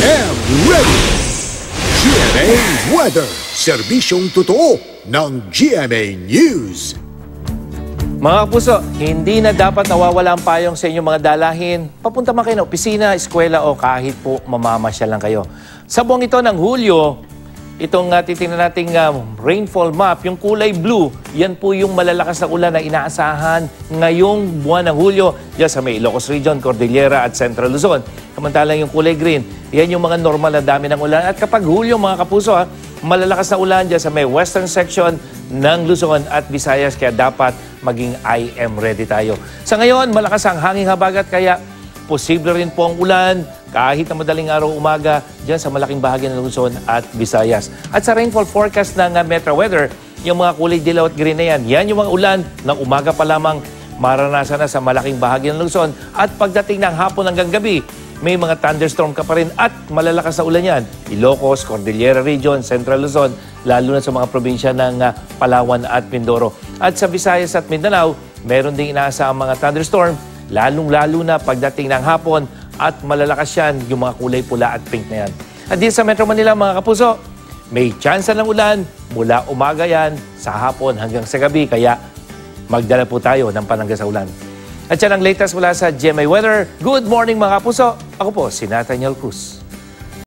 am ready! GMA Weather, serbisyong totoo ng GMA News. Mga kapuso, hindi na dapat nawawala ang payong sa inyong mga dalahin. Papunta man kayo na opisina, eskwela o kahit po mamamasyal lang kayo. Sa buong ito ng Hulyo, itong titingnan nating rainfall map, yung kulay blue, yan po yung malalakas na ulan na inaasahan ngayong buwan ng Hulyo dyan sa may Ilocos Region, Cordillera at Central Luzon. Samantalang yung kulay green, yan yung mga normal na dami ng ulan. At kapag Hulyo, mga kapuso, malalakas na ulan dyan sa may western section ng Luzon at Visayas, kaya dapat maging I am ready tayo. Sa ngayon, malakas ang hanging habagat, kaya posible rin po ang ulan kahit na madaling araw umaga dyan sa malaking bahagi ng Luzon at Visayas. At sa rainfall forecast ng Metro Weather, yung mga kulay dilaw at green na yan yung mga ulan na umaga pa lamang maranasan na sa malaking bahagi ng Luzon. At pagdating ng hapon hanggang gabi, may mga thunderstorm ka pa rin at malalakas na ulan yan. Ilocos, Cordillera Region, Central Luzon, lalo na sa mga probinsya ng Palawan at Mindoro. At sa Visayas at Mindanao, meron ding inaasahang mga thunderstorm, lalong-lalo na pagdating ng hapon at malalakas yan yung mga kulay pula at pink na yan. At dito sa Metro Manila, mga kapuso, may tsansa ng ulan mula umaga yan sa hapon hanggang sa gabi, kaya magdala po tayo ng panangga sa ulan. At yan ang latest mula sa GMA Weather. Good morning, mga kapuso. Ako po, si Nathaniel Cruz.